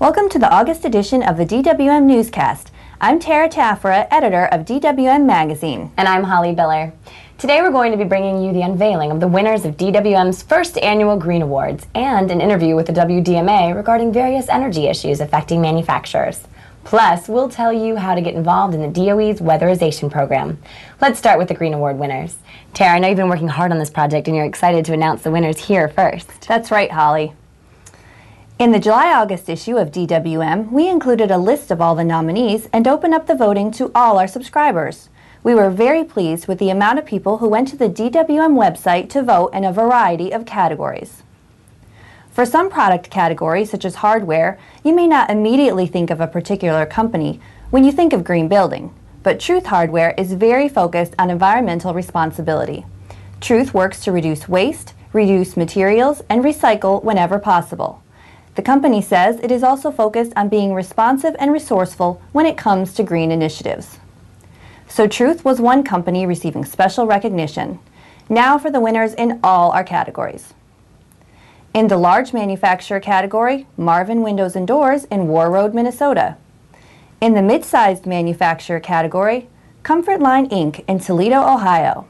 Welcome to the August edition of the DWM Newscast. I'm Tara Taffera, editor of DWM Magazine. And I'm Holly Biller. Today we're going to be bringing you the unveiling of the winners of DWM's first annual Green Awards and an interview with the WDMA regarding various energy issues affecting manufacturers. Plus, we'll tell you how to get involved in the DOE's Weatherization program. Let's start with the Green Award winners. Tara, I know you've been working hard on this project and you're excited to announce the winners here first. That's right, Holly. In the July-August issue of DWM, we included a list of all the nominees and opened up the voting to all our subscribers. We were very pleased with the amount of people who went to the DWM website to vote in a variety of categories. For some product categories, such as hardware, you may not immediately think of a particular company when you think of green building, but Truth Hardware is very focused on environmental responsibility. Truth works to reduce waste, reduce materials, and recycle whenever possible. The company says it is also focused on being responsive and resourceful when it comes to green initiatives. So Truth was one company receiving special recognition. Now for the winners in all our categories. In the large manufacturer category, Marvin Windows and Doors in War Road, Minnesota. In the mid-sized manufacturer category, Comfort Line Inc. in Toledo, Ohio.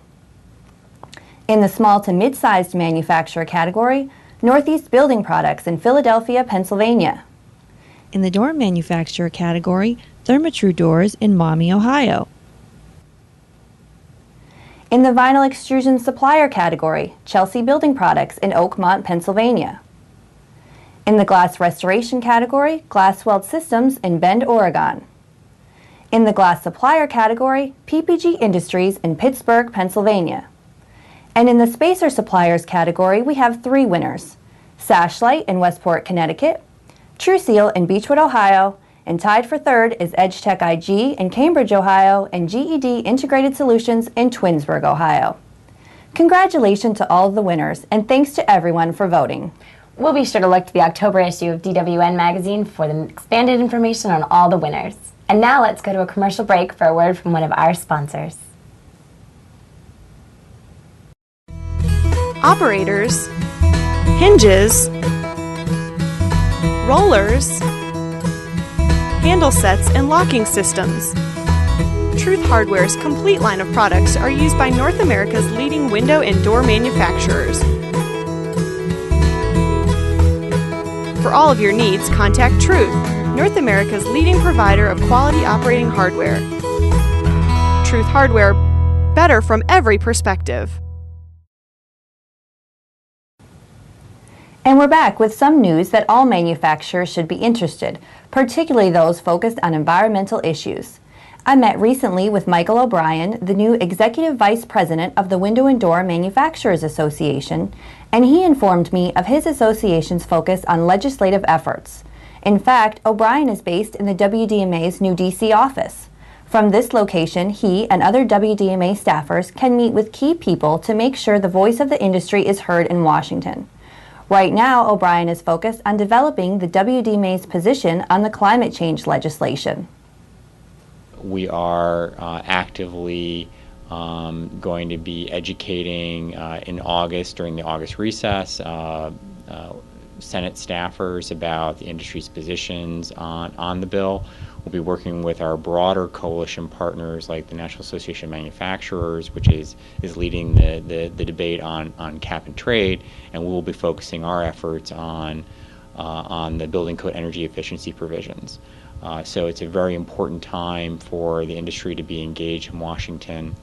In the small to mid-sized manufacturer category, Northeast Building Products in Philadelphia, Pennsylvania. In the door manufacturer category, Therma-Tru Doors in Maumee, Ohio. In the vinyl extrusion supplier category, Chelsea Building Products in Oakmont, Pennsylvania. In the glass restoration category, Glassweld Systems in Bend, Oregon. In the glass supplier category, PPG Industries in Pittsburgh, Pennsylvania. And in the spacer suppliers category, we have three winners: Sashlight in Westport, Connecticut, TruSeal in Beechwood, Ohio, and tied for third is EdgeTech IG in Cambridge, Ohio, and GED Integrated Solutions in Twinsburg, Ohio. Congratulations to all of the winners, and thanks to everyone for voting. We'll be sure to look to the October issue of DWM Magazine for the expanded information on all the winners. And now let's go to a commercial break for a word from one of our sponsors. Operators, hinges, rollers, handle sets, and locking systems. Truth Hardware's complete line of products are used by North America's leading window and door manufacturers. For all of your needs, contact Truth, North America's leading provider of quality operating hardware. Truth Hardware, better from every perspective. And we're back with some news that all manufacturers should be interested, particularly those focused on environmental issues. I met recently with Michael O'Brien, the new Executive Vice President of the Window and Door Manufacturers Association, and he informed me of his association's focus on legislative efforts. In fact, O'Brien is based in the WDMA's new DC office. From this location, he and other WDMA staffers can meet with key people to make sure the voice of the industry is heard in Washington. Right now, O'Brien is focused on developing the WDMA's position on the climate change legislation. We are actively going to be educating in August, during the August recess, Senate staffers about the industry's positions on the bill. We'll be working with our broader coalition partners like the National Association of Manufacturers, which is leading the debate on cap and trade, and we will be focusing our efforts on the building code energy efficiency provisions. So it's a very important time for the industry to be engaged in Washington,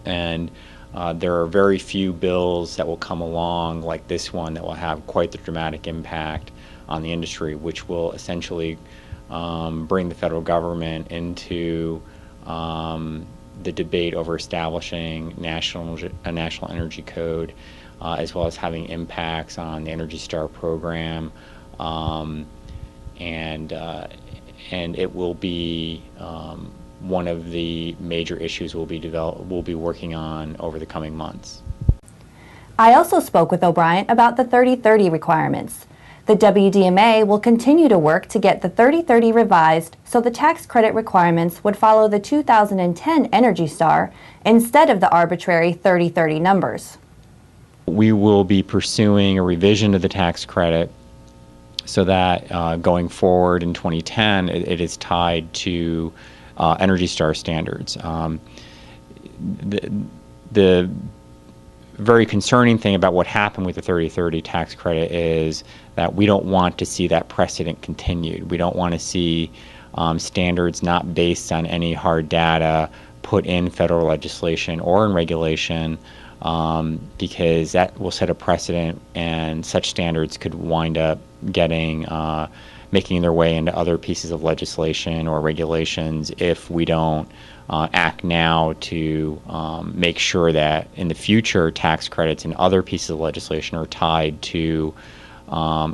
and there are very few bills that will come along like this one that will have quite the dramatic impact on the industry, which will essentially bring the federal government into the debate over establishing a national energy code, as well as having impacts on the Energy Star program, and it will be one of the major issues we'll be working on over the coming months. I also spoke with O'Brien about the 30/30 requirements. The WDMA will continue to work to get the 30/30 revised so the tax credit requirements would follow the 2010 Energy Star instead of the arbitrary 30/30 numbers. We will be pursuing a revision of the tax credit so that going forward in 2010, it is tied to Energy Star standards. The very concerning thing about what happened with the 30/30 tax credit is that we don't want to see that precedent continued. We don't want to see standards not based on any hard data put in federal legislation or in regulation, because that will set a precedent, and such standards could wind up making their way into other pieces of legislation or regulations if we don't act now to make sure that in the future tax credits and other pieces of legislation are tied to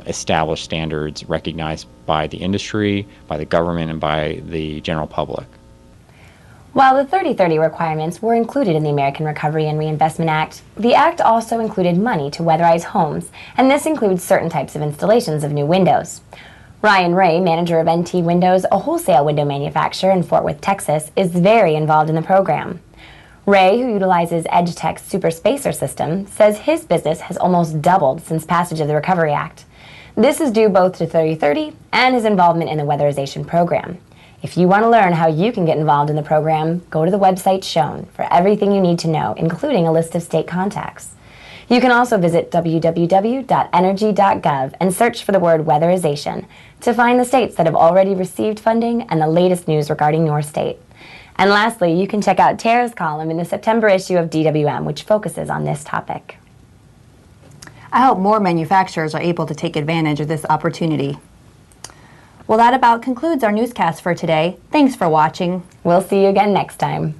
established standards recognized by the industry, by the government, and by the general public. While the 30/30 requirements were included in the American Recovery and Reinvestment Act, the Act also included money to weatherize homes, and this includes certain types of installations of new windows. Ryan Ray, manager of NT Windows, a wholesale window manufacturer in Fort Worth, Texas, is very involved in the program. Ray, who utilizes EdgeTech's Super Spacer system, says his business has almost doubled since passage of the Recovery Act. This is due both to 30/30 and his involvement in the weatherization program. If you want to learn how you can get involved in the program, go to the website shown for everything you need to know, including a list of state contacts. You can also visit www.energy.gov and search for the word weatherization to find the states that have already received funding and the latest news regarding your state. And lastly, you can check out Tara's column in the September issue of DWM, which focuses on this topic. I hope more manufacturers are able to take advantage of this opportunity. Well, that about concludes our newscast for today. Thanks for watching. We'll see you again next time.